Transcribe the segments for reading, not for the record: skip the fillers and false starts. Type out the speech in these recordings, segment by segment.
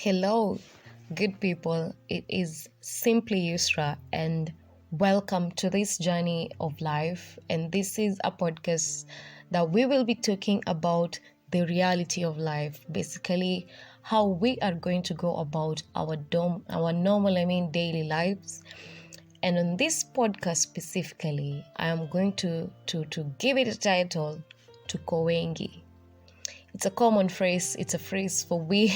Hello, good people. It is simplyyusra, and welcome to this journey of life. And this is a podcast that we will be talking about the reality of life, basically how we are going to go about our normal, daily lives. And on this podcast specifically, I am going to give it a title to Kowengi. It's a common phrase. It's a phrase for we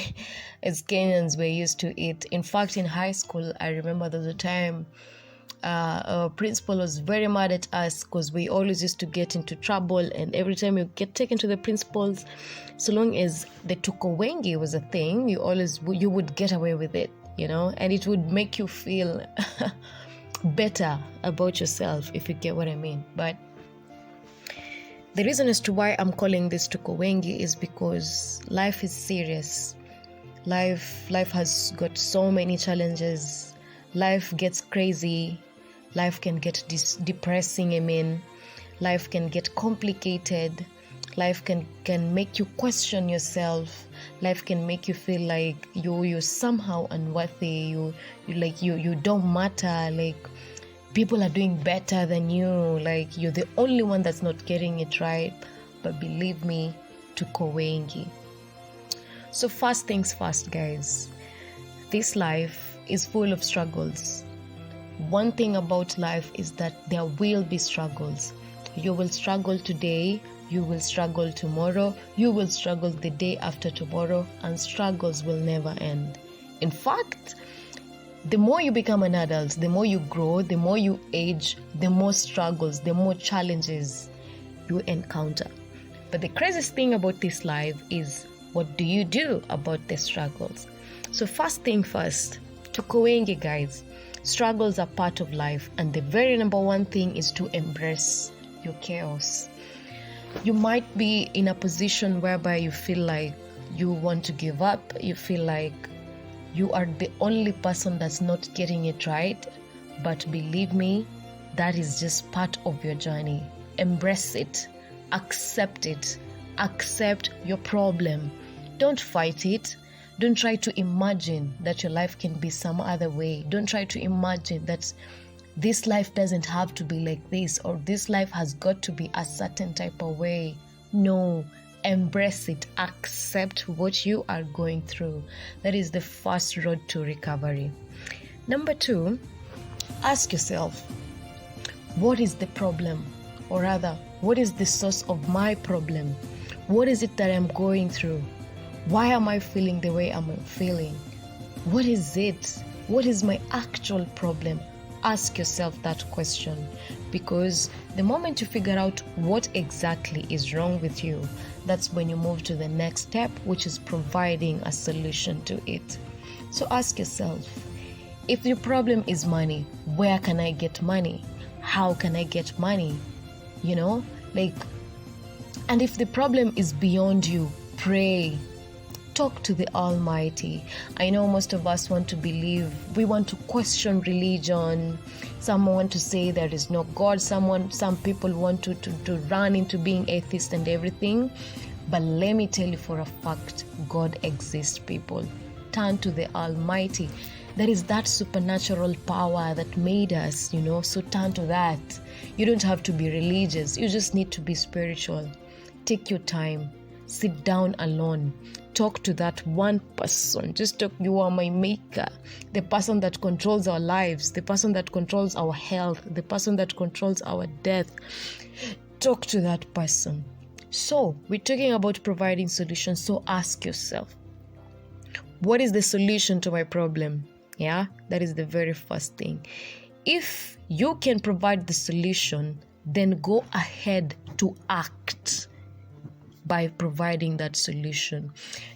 as Kenyans we're used to it. In fact, in high school, I remember there was a time our principal was very mad at us because we always used to get into trouble, and every time you get taken to the principals, so long as the tukowengi was a thing, you would get away with it, and it would make you feel better about yourself, if you get what I mean. But the reason as to why I'm calling this tukowengi is because life is serious. Life has got so many challenges. Life gets crazy. Life can get depressing. Life can get complicated. Life can make you question yourself. Life can make you feel like you're somehow unworthy. You don't matter. Like, people are doing better than you. Like, you're the only one that's not getting it right. But believe me, tukowengi. So first things first, guys. This life is full of struggles. One thing about life is that there will be struggles. You will struggle today. You will struggle tomorrow. You will struggle the day after tomorrow. And struggles will never end. In fact, the more you become an adult, the more you grow, the more you age, the more struggles, the more challenges you encounter. But the craziest thing about this life is, what do you do about the struggles? So first thing first, tukowengi, guys. Struggles are part of life, and the very number one thing is to embrace your chaos. You might be in a position whereby you feel like you want to give up, you feel like you are the only person that's not getting it right. But believe me, that is just part of your journey. Embrace it. Accept it. Accept your problem. Don't fight it. Don't try to imagine that your life can be some other way. Don't try to imagine that this life doesn't have to be like this, or this life has got to be a certain type of way. No. Embrace it. Accept what you are going through. That is the first road to recovery. Number 2, ask yourself, what is the problem? Or rather, what is the source of my problem? What is it that I'm going through? Why am I feeling the way I'm feeling? What is it? What is my actual problem? Ask yourself that question, because the moment you figure out what exactly is wrong with you, that's when you move to the next step, which is providing a solution to it. So ask yourself, if your problem is money, where can I get money? How can I get money? And if the problem is beyond you, pray. Talk to the Almighty. I know most of us want to believe, we want to question religion. Some want to say there is no God. Some people want to run into being atheist and everything. But let me tell you for a fact, God exists, people. Turn to the Almighty. There is that supernatural power that made us, so turn to that. You don't have to be religious. You just need to be spiritual. Take your time. Sit down alone. Talk to that one person. Just talk. You are my maker. The person that controls our lives. The person that controls our health. The person that controls our death. Talk to that person. So, we're talking about providing solutions. So ask yourself, what is the solution to my problem? Yeah, that is the very first thing. If you can provide the solution, then go ahead to act by providing that solution.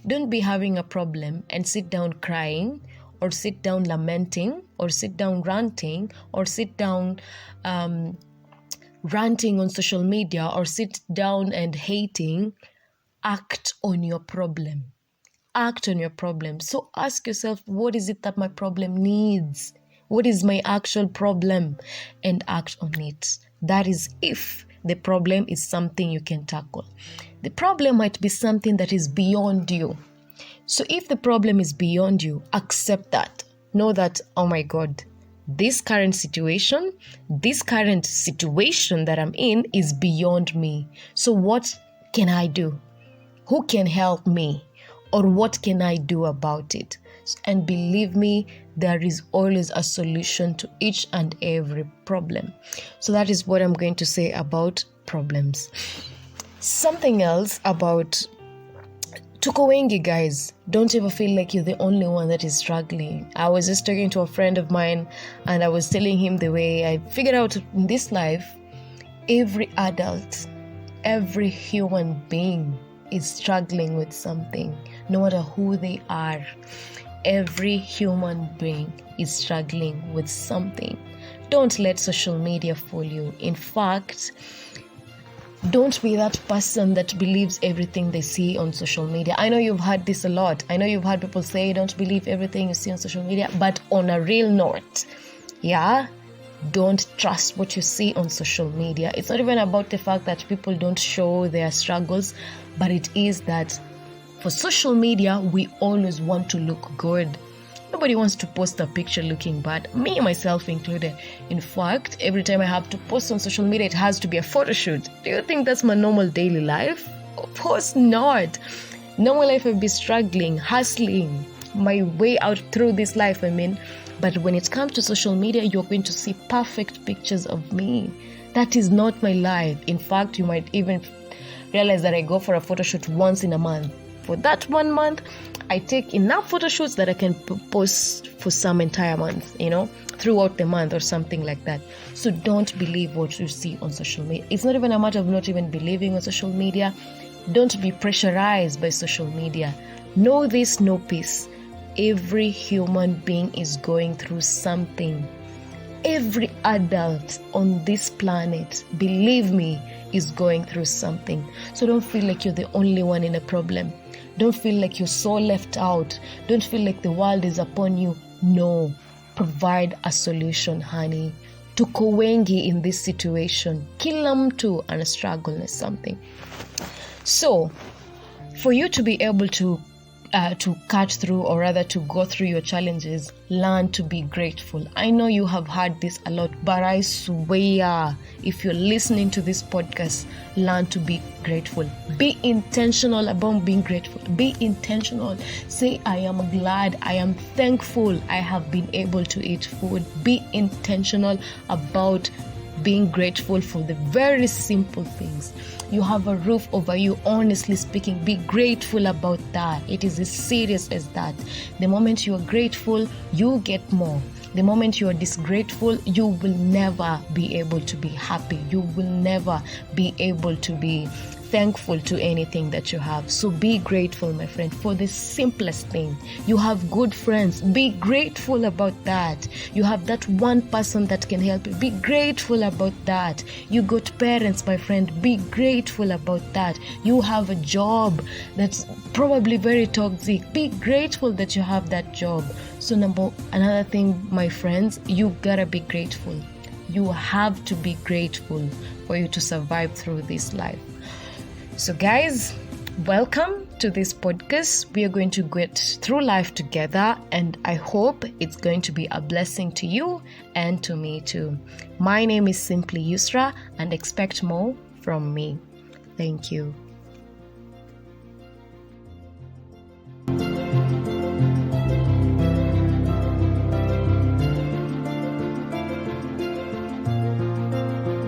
Don't be having a problem and sit down crying, or sit down lamenting, or sit down ranting, or sit down ranting on social media, or sit down and hating. Act on your problem. Act on your problem. So ask yourself, what is it that my problem needs? What is my actual problem? And act on it. That is if the problem is something you can tackle. The problem might be something that is beyond you. So if the problem is beyond you, accept that. Know that, oh my God, this current situation that I'm in is beyond me. So what can I do? Who can help me? Or what can I do about it? And believe me, there is always a solution to each and every problem. So that is what I'm going to say about problems. Something else about tuko wengi, guys. Don't ever feel like you're the only one that is struggling. I was just talking to a friend of mine and I was telling him the way I figured out in this life, every adult, every human being is struggling with something, no matter who they are. Every human being is struggling with something. Don't let social media fool you. In fact, don't be that person that believes everything they see on social media. I know you've heard this a lot. I know you've heard people say, don't believe everything you see on social media. But on a real note, don't trust what you see on social media. It's not even about the fact that people don't show their struggles, but it is that for social media, we always want to look good. Nobody wants to post a picture looking bad, me myself included. In fact, every time I have to post on social media, it has to be a photo shoot. Do you think that's my normal daily life? Of course not. Normal life I'd be struggling, hustling my way out through this life, But when it comes to social media, you're going to see perfect pictures of me. That is not my life. In fact, you might even realize that I go for a photo shoot once in a month. For that 1 month, I take enough photo shoots that I can post for some entire month, throughout the month or something like that. So don't believe what you see on social media. It's not even a matter of not even believing on social media. Don't be pressurized by social media. Know this, know peace. Every human being is going through something. Every adult on this planet, believe me, is going through something. So don't feel like you're the only one in a problem. Don't feel like you're so left out. Don't feel like the world is upon you. No. Provide a solution, honey. Tuko wengi in this situation. Kila mtu ana struggle na something. So, for you to be able to cut through, or rather to go through your challenges, learn to be grateful. I know you have heard this a lot, but I swear, if you're listening to this podcast, learn to be grateful. Be intentional about being grateful. Be intentional. Say, I am glad, I am thankful I have been able to eat food. Be intentional about being grateful for the very simple things. You have a roof over you, honestly speaking, be grateful about that. It is as serious as that. The moment you are grateful, you get more. The moment you are disgrateful, you will never be able to be happy. You will never be able to be thankful to anything that you have. So be grateful, my friend, for the simplest thing. You have good friends. Be grateful about that. You have that one person that can help you. Be grateful about that. You got parents, my friend. Be grateful about that. You have a job that's probably very toxic. Be grateful that you have that job. So another thing, my friends, you gotta be grateful. You have to be grateful for you to survive through this life. So guys, welcome to this podcast. We are going to get through life together, and I hope it's going to be a blessing to you and to me too. My name is Simply Yusra, and expect more from me. Thank you.